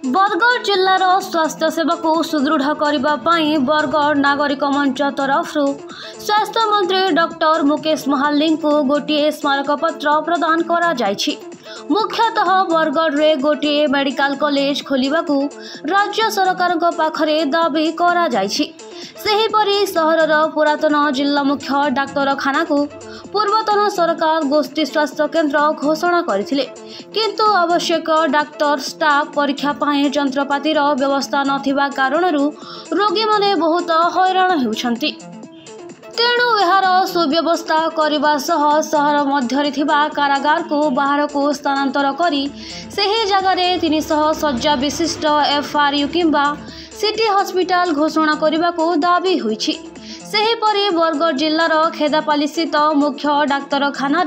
बरगढ़ जिलार स्वास्थ्य सेवा को सुदृढ़ करने बरगढ़ नागरिक मंच तरफ स्वास्थ्य मंत्री डॉक्टर मुकेश महालिंग को गोटे स्मारक पत्र प्रदान करा जायछि। मुख्यतः बरगढ़ रे गोटे मेडिकल कॉलेज खोलिबा को राज्य सरकार पाखरे दाबी करा जायछि। सेहीपरि सहरर पुरातन जिला मुख्य डाक्तरखाना को पूर्वतन सरकार गोष्ठी स्वास्थ्य केन्द्र घोषणा करथिले, किंतु आवश्यक डाक्तर स्टाफ परीक्षा पाए जंत्रपातिर व्यवस्था नथिबा कारणरू रोगी माने बहुत हैरान हेउछंती। तेणु यार सुव्यवस्था करने सह सहर मध्य कारागार को बाहर को स्थानांतर करी सही जगार 300 शज्या विशिष्ट FRU किंबा सिटी हॉस्पिटल घोषणा करने को दाबी होईछि। सेहीपरि बरगढ़ जिलार खेदापाली स्थित मुख्य डाक्तरखाना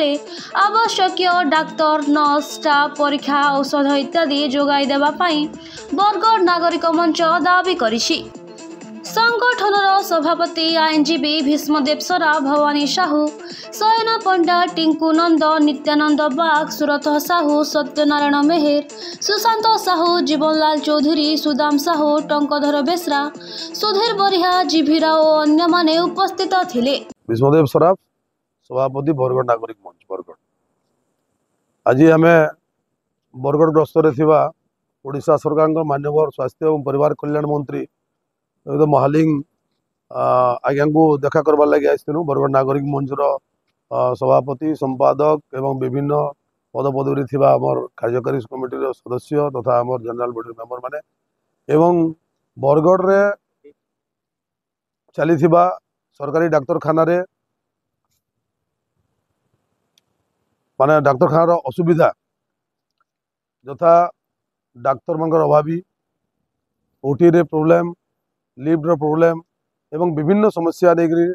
आवश्यक डाक्तर नर्स स्टाफ परीक्षा औषध इत्यादि जोगाई देबा पई बरगढ़ नागरिक मंच दाबी करिछि। संगठनर सभापति आईनजीवी भीष्मदेव सरा, भवानी साहू, सयना पंडा, टिंकू नंद, नित्यानंद बाग, सुरथ साहू, सत्यनारायण मेहर, सुशांत साहू, जीवनलाल चौधरी, सुदाम साहू, टंकधर बेसरा, सुधीर बरिहा, जीभिरा और अन्य माने उपस्थित थिले। भीष्मदेव सरा, सभापति बरगढ़ नागरिक मंच बरगढ़। आज आम बरगढ़ गस्तर थिबा ओडिशा सरकार माननीय स्वास्थ्य और परिवार कल्याण मंत्री महालिंग आज्ञा को देखा करवार लगे आसलु। बरगढ़ नागरिक मंचर सभापति, संपादक एवं विभिन्न पदपदवी थिबा आमर कार्यकारी कमिटी सदस्य तथा आमर जनरल बॉडी मेंबर माने एवं बरगढ़ रे चली थिबा सरकारी डाक्तरखाना रे माने डाक्तरखानार असुविधा यथा डाक्तर मानकर अभावी, ओटी रे प्रॉब्लम, लिफ्ट प्रॉब्लम एवं विभिन्न समस्या नहीं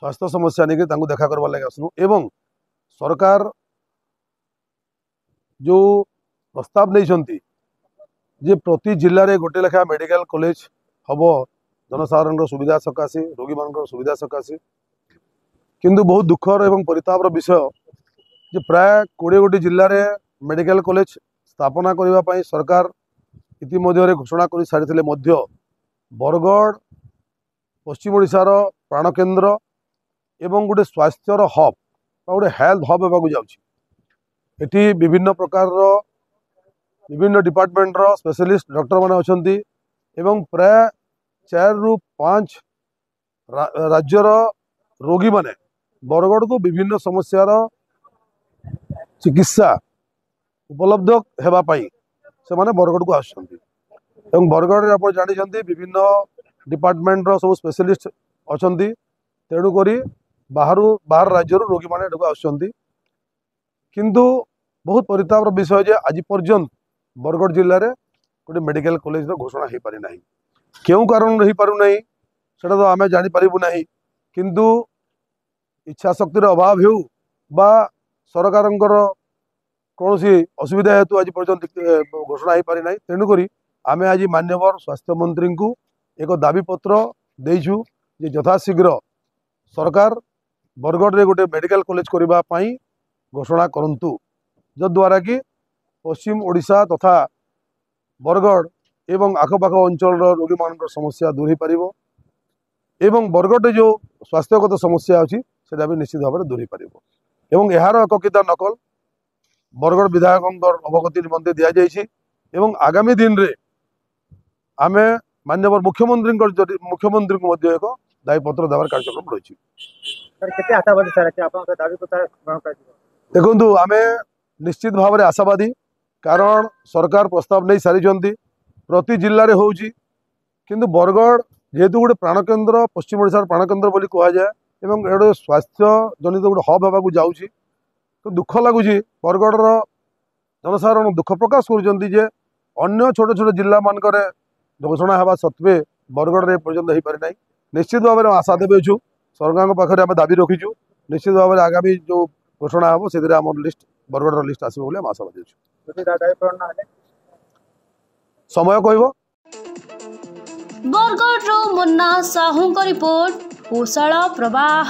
स्वास्थ्य समस्या नहीं देखा करवार लगे आसनु। एवं सरकार जो प्रस्ताव नहीं जे प्रति जिले में गोटे लेखा मेडिकल कॉलेज हम जनसाधारण सुविधा सकाशे, रोगी मान सुविधा सकाशे, किंतु बहुत दुखर एवं परितापर विषय जे प्राय 20 गोटी जिले में मेडिकल कॉलेज स्थापना करने सरकार इतिमध्य घोषणा कर सारी बरगढ़ पश्चिम ओडिशार प्राणकेन्द्र एवं गोटे स्वास्थ्यर हब गोटे हेल्थ हब होगा जाऊँगी। विभिन्न प्रकार विभिन्न डिपार्टमेंट स्पेशलिस्ट डॉक्टर माने अछंती एवं प्राय 4 ରୁ 5 राज्यर रोगी माने बरगढ़ को विभिन्न समस्यार चिकित्सा उपलब्ध होगापाई से माने बरगढ़ को आसुछंती। एवं बरगढ़ में आप जानते विभिन्न डिपार्टमेंट सब स्पेशलिस्ट अच्छा, तेणुक बाहर राज्य रोगी मैंने आसुँच, किंतु बहुत परितापर विषय जे आज पर्यंत बरगढ़ जिले में गोटे मेडिकल कॉलेज घोषणा हो पारि ना। क्यों कारण हो पारु नहीं सेटा तो आम जानीपारू ना, किंतु इच्छा शक्तिर अभाव हो बा सरकार कौन असुविधा हेतु आज पर्यंत घोषणा हो पारि ना। तेणुक आमे आज मान्यवर स्वास्थ्य मंत्री को एक दाबी पत्र देइछु जे यथाशीघ्र सरकार बरगढ़ रे गोटे मेडिकल कॉलेज करने घोषणा करंतु, जद्वारा कि पश्चिम ओडिशा तथा बरगढ़ एवं आखपाख अंचल रोगी मान समस्या दूर हो पारिबो एवं बरगढ़ रे जो स्वास्थ्यगत समस्या अच्छी से भी निश्चित भाव में दूर हो पारिबो। एवं यार एककिता नकल बरगढ़ विधायक अवगति निमंत्रण दि जाइछि एवं आगामी दिन रे आमे माननीय मुख्यमंत्री को एक दाबी पत्र देवार कार्यक्रम रही। देखु आम निश्चित भाव में आशावादी, कारण सरकार प्रस्ताव नहीं सारी प्रति जिले में हो, किंतु बरगढ़ जेहेतु गोटे प्राणकेन्द्र पश्चिम ओडिशार प्राणकेन्द्र बोली कह जाए एवं गोटे स्वास्थ्य जनित गोटे हब होगा जाऊँगी, तो दुख लगुच बरगढ़ जनसाधारण दुख प्रकाश कर अन्य छोट छोट जिला मानक घोषणा होगा सत्वे बरगढ़ में पर्यटन हो पारि ना। निश्चित भाव में आशा देवे सरकार पाखे आम दाबी रखीचु, निश्चित भाव में आगामी जो घोषणा हम से लिस्ट बरगढ़ लिस्ट आसो बोली आशावादी अच्छे। समय कह बरगढ़ मुन्ना साहू रिपोर्ट, कोशाला प्रवाह।